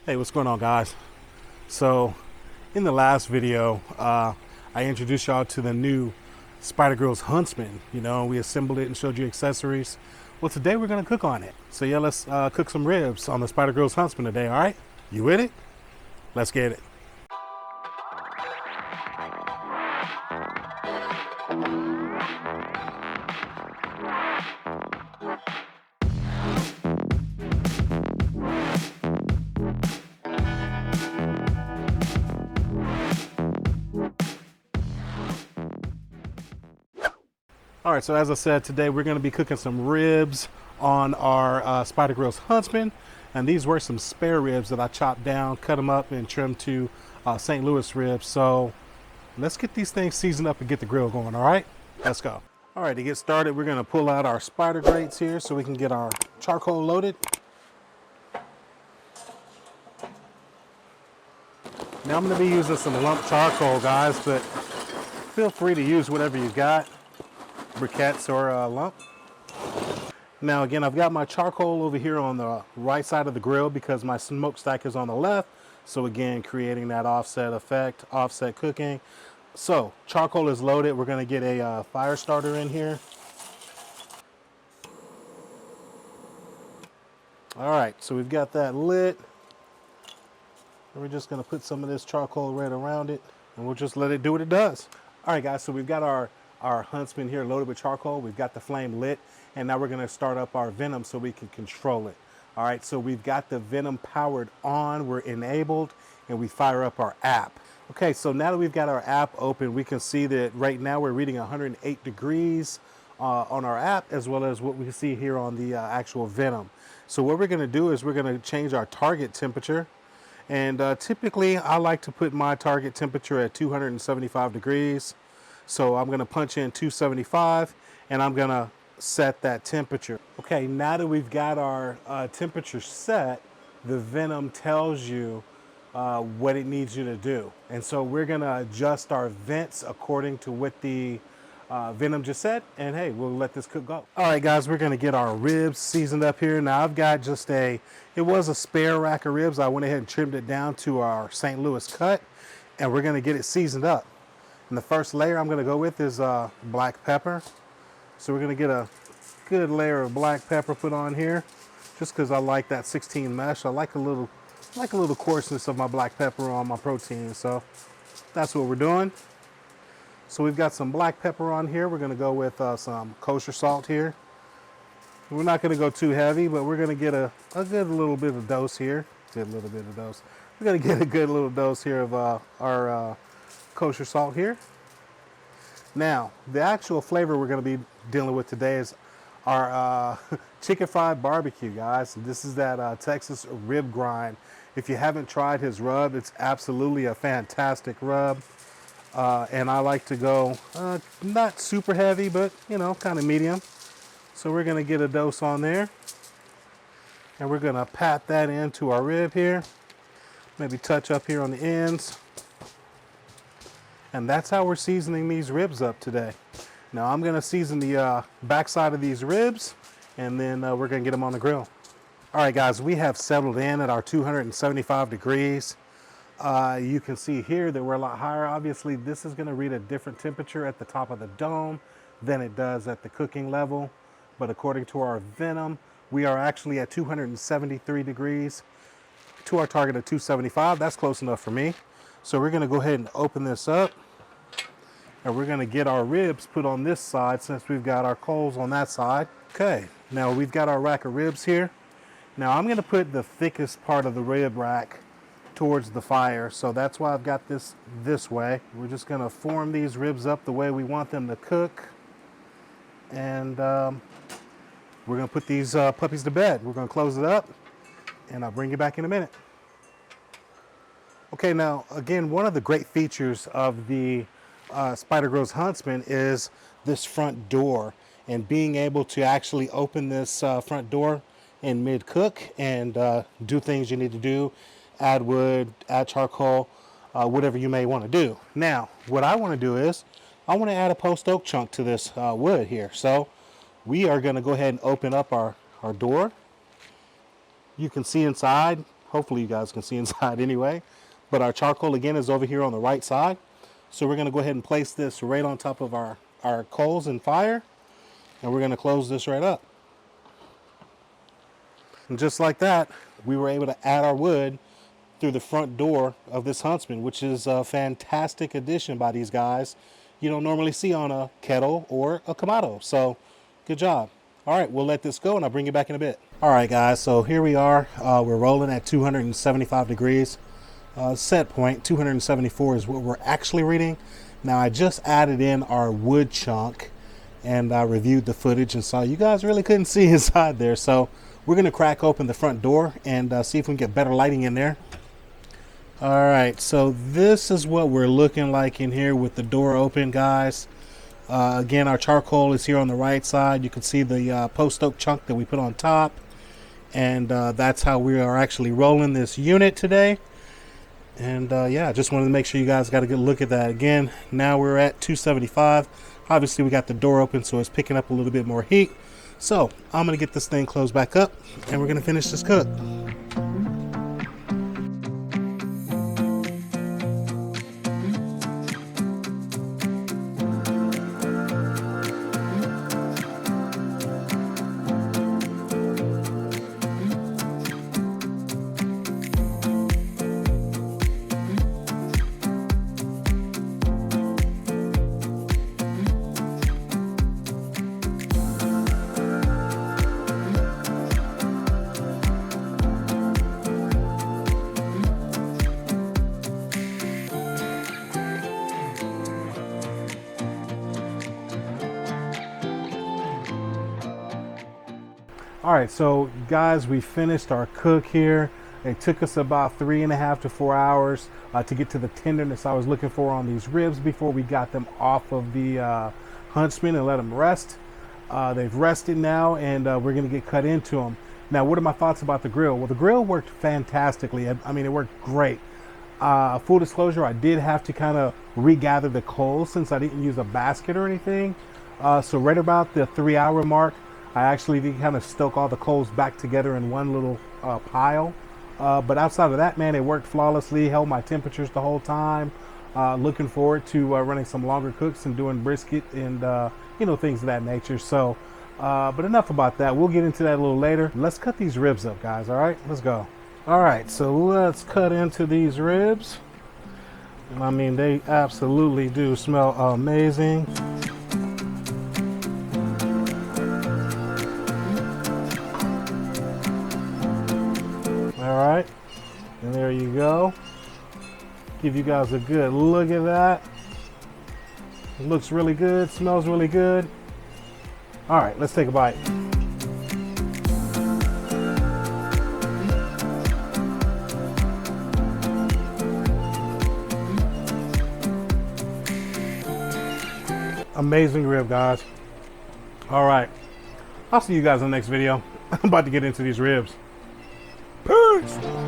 Hey, what's going on, guys? So in the last video, I introduced y'all to the new Spider Grills Huntsman. You know, we assembled it and showed you accessories. Well, today we're gonna cook on it. So yeah, let's cook some ribs on the Spider Grills Huntsman today, all right? You with it? Let's get it. All right, so as I said, today we're gonna be cooking some ribs on our Spider Grills Huntsman. And these were some spare ribs that I chopped down, cut them up and trimmed to St. Louis ribs. So let's get these things seasoned up and get the grill going, all right? Let's go. All right, to get started, we're gonna pull out our spider grates here so we can get our charcoal loaded. Now I'm gonna be using some lump charcoal, guys, but feel free to use whatever you got, briquettes or lump. Now again, I've got my charcoal over here on the right side of the grill because my smokestack is on the left. So again, creating that offset effect, offset cooking. So charcoal is loaded. We're gonna get a fire starter in here. All right, so we've got that lit. And we're just gonna put some of this charcoal right around it and we'll just let it do what it does. All right, guys, so we've got our Huntsman here loaded with charcoal. We've got the flame lit, and now we're gonna start up our venom so we can control it. All right, so we've got the venom powered on, we're enabled, and we fire up our app. Okay, so now that we've got our app open, we can see that right now we're reading 108 degrees on our app, as well as what we can see here on the actual venom. So what we're gonna do is we're gonna change our target temperature. And typically I like to put my target temperature at 275 degrees. So I'm gonna punch in 275 and I'm gonna set that temperature. Okay, now that we've got our temperature set, the venom tells you what it needs you to do. And so we're gonna adjust our vents according to what the venom just said, and hey, we'll let this cook go. All right, guys, we're gonna get our ribs seasoned up here. Now I've got just it was a spare rack of ribs. I went ahead and trimmed it down to our St. Louis cut, and we're gonna get it seasoned up. And the first layer I'm gonna go with is black pepper. So we're gonna get a good layer of black pepper put on here, just because I like that 16 mesh. I like a little coarseness of my black pepper on my protein. So that's what we're doing. So we've got some black pepper on here. We're gonna go with some kosher salt here. We're not gonna go too heavy, but we're gonna get a good little bit of dose here. We're gonna get a good little dose here of our kosher salt here. Now, the actual flavor we're going to be dealing with today is our chicken fried barbecue, guys. This is that Texas rib grind. If you haven't tried his rub, it's absolutely a fantastic rub. And I like to go not super heavy, but you know, kind of medium. So we're going to get a dose on there. And we're going to pat that into our rib here. Maybe touch up here on the ends. And that's how we're seasoning these ribs up today. Now I'm gonna season the backside of these ribs, and then we're gonna get them on the grill. All right, guys, we have settled in at our 275 degrees. You can see here that we're a lot higher. Obviously, this is gonna read a different temperature at the top of the dome than it does at the cooking level. But according to our venom, we are actually at 273 degrees to our target of 275. That's close enough for me. So we're gonna go ahead and open this up, and we're gonna get our ribs put on this side since we've got our coals on that side. Okay, now we've got our rack of ribs here. Now I'm gonna put the thickest part of the rib rack towards the fire, so that's why I've got this way. We're just gonna form these ribs up the way we want them to cook, and we're gonna put these puppies to bed. We're gonna close it up, and I'll bring you back in a minute. Okay, now again, one of the great features of the Spider Grills Huntsman is this front door, and being able to actually open this front door in mid-cook and do things you need to do, add wood, add charcoal, whatever you may want to do. Now, what I want to do is I want to add a post oak chunk to this wood here. So we are going to go ahead and open up our door. You can see inside Hopefully you guys can see inside anyway. But our charcoal again is over here on the right side. So we're gonna go ahead and place this right on top of our coals and fire. And we're gonna close this right up. And just like that, we were able to add our wood through the front door of this Huntsman, which is a fantastic addition by these guys. You don't normally see on a kettle or a Kamado. So good job. All right, we'll let this go and I'll bring you back in a bit. All right, guys, so here we are. We're rolling at 275 degrees. Set point, 274 is what we're actually reading. Now, I just added in our wood chunk and I reviewed the footage and saw you guys really couldn't see inside there. So we're gonna crack open the front door and see if we can get better lighting in there. All right, so this is what we're looking like in here with the door open, guys. Again, our charcoal is here on the right side. You can see the post oak chunk that we put on top. And that's how we are actually rolling this unit today. And yeah, just wanted to make sure you guys got a good look at that. Again, now we're at 275. Obviously, we got the door open, so it's picking up a little bit more heat. So I'm going to get this thing closed back up, and we're going to finish this cook. All right, so guys, we finished our cook here. It took us about 3.5 to 4 hours to get to the tenderness I was looking for on these ribs before we got them off of the Huntsman and let them rest. They've rested now, and we're gonna get cut into them. Now, what are my thoughts about the grill? Well, the grill worked fantastically. I mean, it worked great. Full disclosure, I did have to kind of regather the coals since I didn't use a basket or anything. So right about the 3-hour mark, I actually did kind of stoke all the coals back together in one little pile. But outside of that, man, it worked flawlessly, held my temperatures the whole time. Looking forward to running some longer cooks and doing brisket and, you know, things of that nature. So, but enough about that. We'll get into that a little later. Let's cut these ribs up, guys. All right, let's go. All right, so let's cut into these ribs. I mean, they absolutely do smell amazing. All right, and there you go. Give you guys a good look at that. It looks really good, smells really good. All right, let's take a bite. Amazing rib, guys. All right, I'll see you guys in the next video. I'm about to get into these ribs. Peace!